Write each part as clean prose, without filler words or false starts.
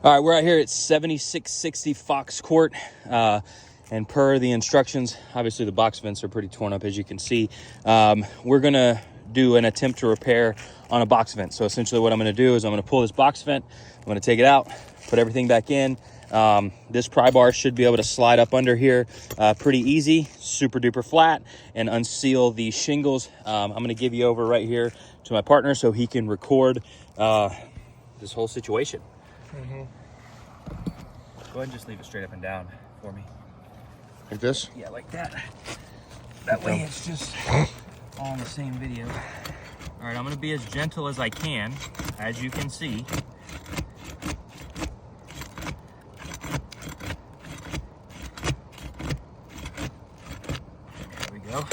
All right, we're out here at 7660 Fox Court, and per the instructions, obviously the box vents are pretty torn up, as you can see. We're gonna do an attempt to repair on a box vent. So essentially what I'm gonna do is I'm gonna pull this box vent, I'm gonna take it out, put everything back in. This pry bar should be able to slide up under here pretty easy, super duper flat, and unseal the shingles. I'm gonna give you over right here to my partner so he can record this whole situation. Mm-hmm. Go ahead and just leave it straight up and down for me. Like this? Yeah, like that. That way it's just all in the same video. All right, I'm gonna be as gentle as I can, as you can see. There we go.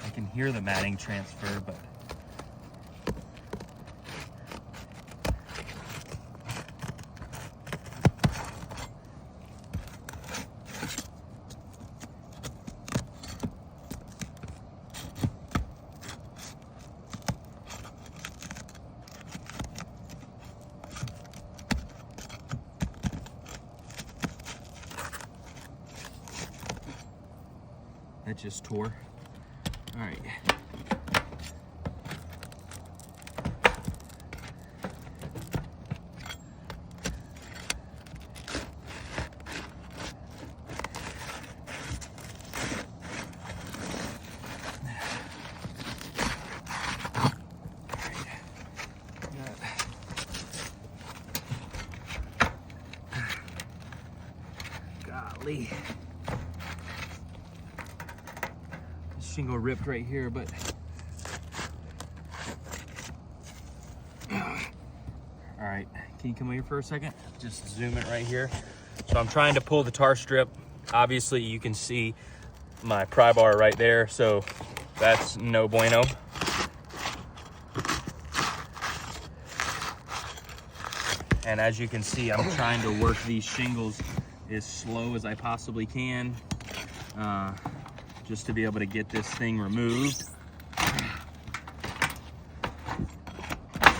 I can hear the matting transfer, but that just tore. All right. Golly. This shingle ripped right here, but all right, can you come over here for a second? Just zoom it right here. So I'm trying to pull the tar strip. Obviously you can see my pry bar right there, so that's no bueno. And as you can see, I'm trying to work these shingles as slow as I possibly can, just to be able to get this thing removed. All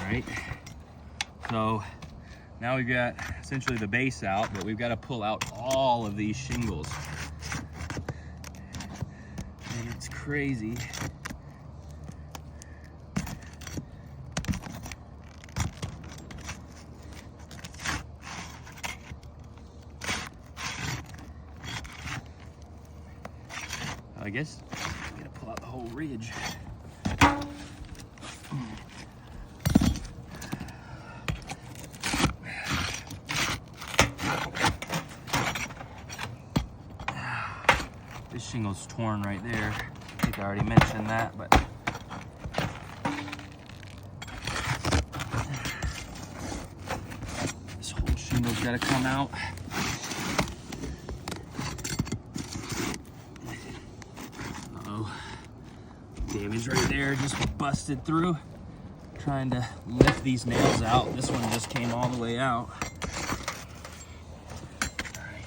right, so now we've got essentially the base out, but we've got to pull out all of these shingles. And it's crazy. I guess I'm gonna pull out the whole ridge. This shingle's torn right there. I think I already mentioned that, but this whole shingle's gotta come out. Damage right there, just busted through. Trying to lift these nails out. This one just came all the way out. All right.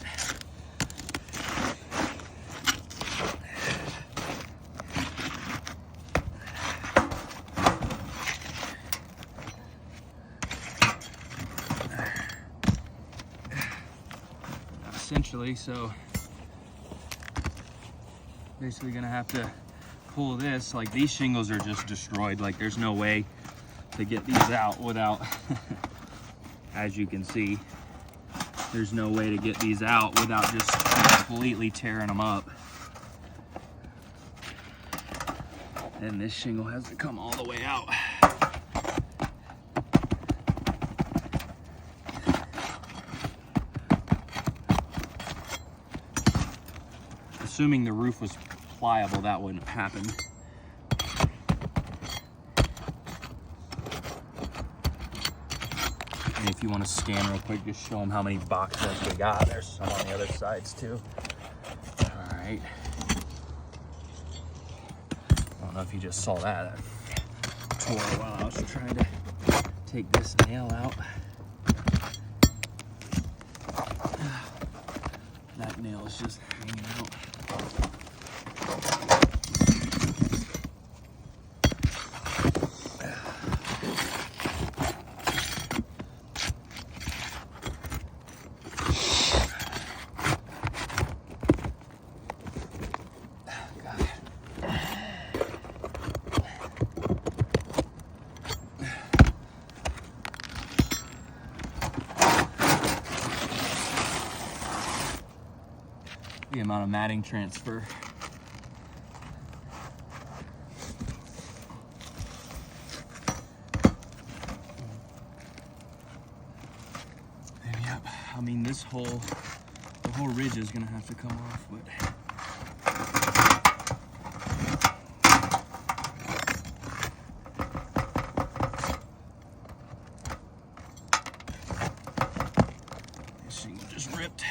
Essentially, so basically gonna have to pull this. Like, these shingles are just destroyed. Like, there's no way to get these out without as you can see, there's no way to get these out without just completely tearing them up. And this shingle has to come all the way out. Assuming the roof was pliable, that wouldn't have happened. And if you want to scan real quick, just show them how many box vents we got. There's some on the other sides too. All right. I don't know if you just saw that. I tore while I was trying to take this nail out. That nail is just hanging out. the amount of matting transfer. And yep, I mean the whole ridge is gonna have to come off, but this shingle just ripped.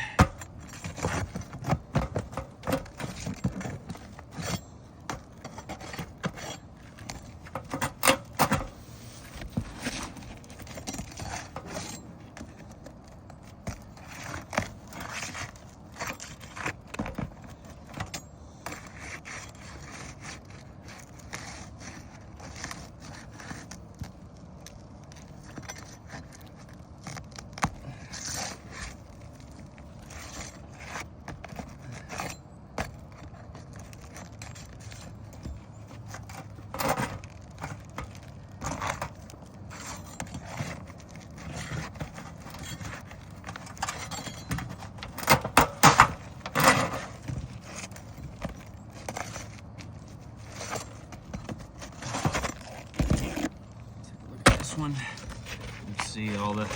One. You can see all the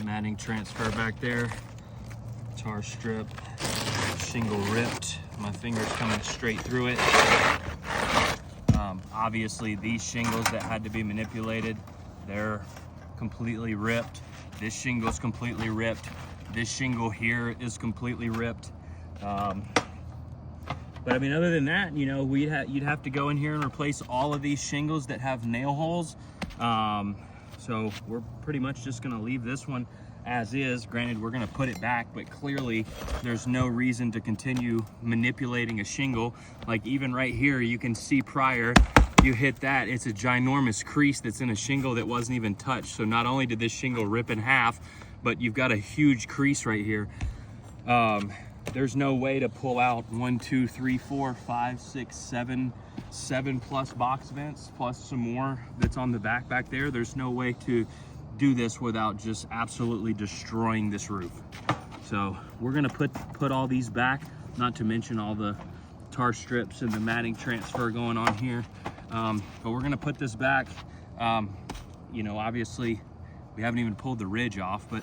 matting transfer back there. Tar strip, shingle ripped. My finger's coming straight through it. Obviously, these shingles that had to be manipulated, they're completely ripped. This shingle's completely ripped. This shingle here is completely ripped. But I mean, other than that, you know, you'd have to go in here and replace all of these shingles that have nail holes. So we're pretty much just gonna leave this one as is. Granted, we're gonna put it back, but clearly there's no reason to continue manipulating a shingle. Like even right here, you can see prior, you hit that, it's a ginormous crease that's in a shingle that wasn't even touched. So not only did this shingle rip in half, but you've got a huge crease right here. There's no way to pull out 1, 2, 3, 4, 5, 6, 7 plus box vents plus some more that's on the back there. There's no way to do this without just absolutely destroying this roof. So we're gonna put all these back, not to mention all the tar strips and the matting transfer going on here. But we're gonna put this back. You know, obviously we haven't even pulled the ridge off, but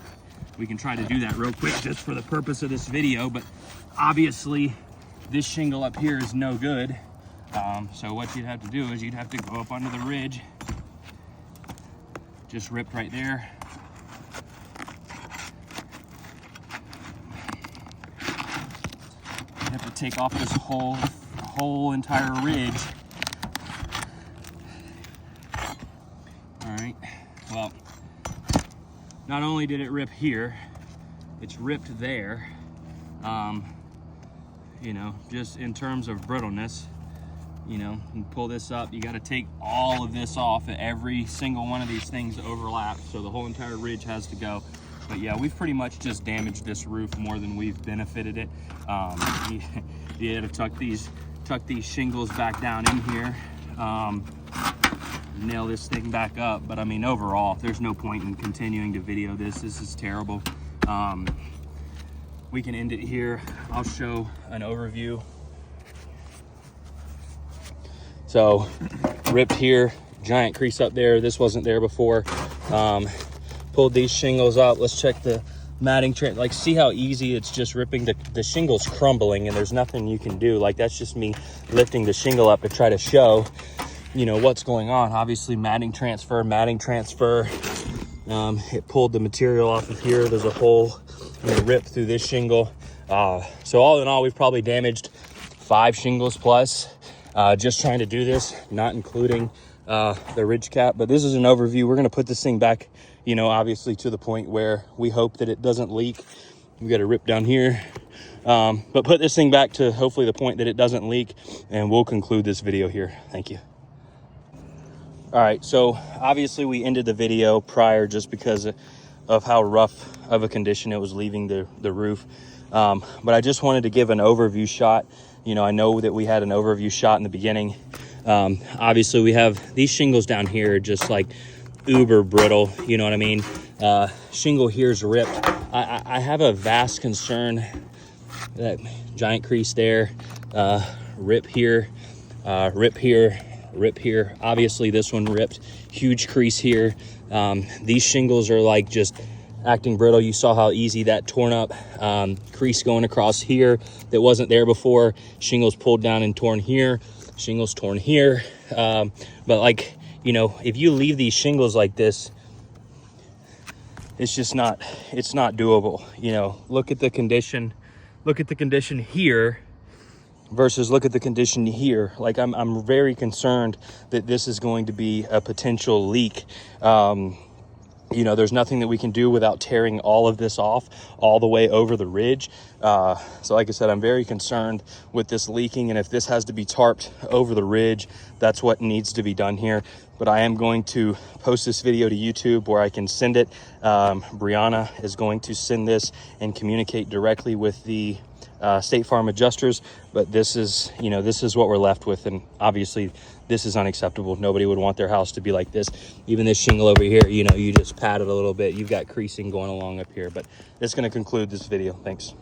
we can try to do that real quick just for the purpose of this video. But obviously this shingle up here is no good. So what you'd have to do is you'd have to go up under the ridge, just ripped right there. You have to take off this whole entire ridge. All right, well, not only did it rip here, it's ripped there. You know, just in terms of brittleness, you know, and pull this up, you got to take all of this off. Every single one of these things overlap, so the whole entire ridge has to go. But yeah, we've pretty much just damaged this roof more than we've benefited it. You had to tuck these shingles back down in here, nail this thing back up. But I mean, overall, there's no point in continuing to video this. This is terrible. We can end it here. I'll show an overview. So ripped here, giant crease up there. This wasn't there before. Pulled these shingles out. Let's check the matting like, see how easy it's just ripping. The shingle's crumbling and there's nothing you can do. Like, that's just me lifting the shingle up to try to show, you know, what's going on. Obviously matting transfer. It pulled the material off of here. There's a hole, you know, rip through this shingle. So all in all, we've probably damaged 5 shingles plus, just trying to do this, not including the ridge cap. But this is an overview. We're gonna put this thing back, you know, obviously to the point where we hope that it doesn't leak. We got a rip down here, but put this thing back to hopefully the point that it doesn't leak, and we'll conclude this video here. Thank you. All right, so obviously we ended the video prior just because of how rough of a condition it was leaving the roof. But I just wanted to give an overview shot. You know, I know that we had an overview shot in the beginning. Obviously we have these shingles down here, just like uber brittle, you know what I mean? Shingle here's ripped. I have a vast concern that giant crease there, rip here, rip here, rip here. Obviously this one ripped, huge crease here. These shingles are like just acting brittle. You saw how easy that torn up, crease going across here that wasn't there before. Shingles pulled down and torn here, shingles torn here. But like, you know, if you leave these shingles like this, it's just not, it's not doable. You know, look at the condition here versus look at the condition here. Like I'm very concerned that this is going to be a potential leak. You know, there's nothing that we can do without tearing all of this off all the way over the ridge. So like I said, I'm very concerned with this leaking, and if this has to be tarped over the ridge, that's what needs to be done here. But I am going to post this video to YouTube where I can send it. Brianna is going to send this and communicate directly with the State Farm adjusters. But this is, you know, this is what we're left with, and obviously this is unacceptable. Nobody would want their house to be like this. Even this shingle over here, you know, you just pat it a little bit, you've got creasing going along up here. But that's going to conclude this video. Thanks.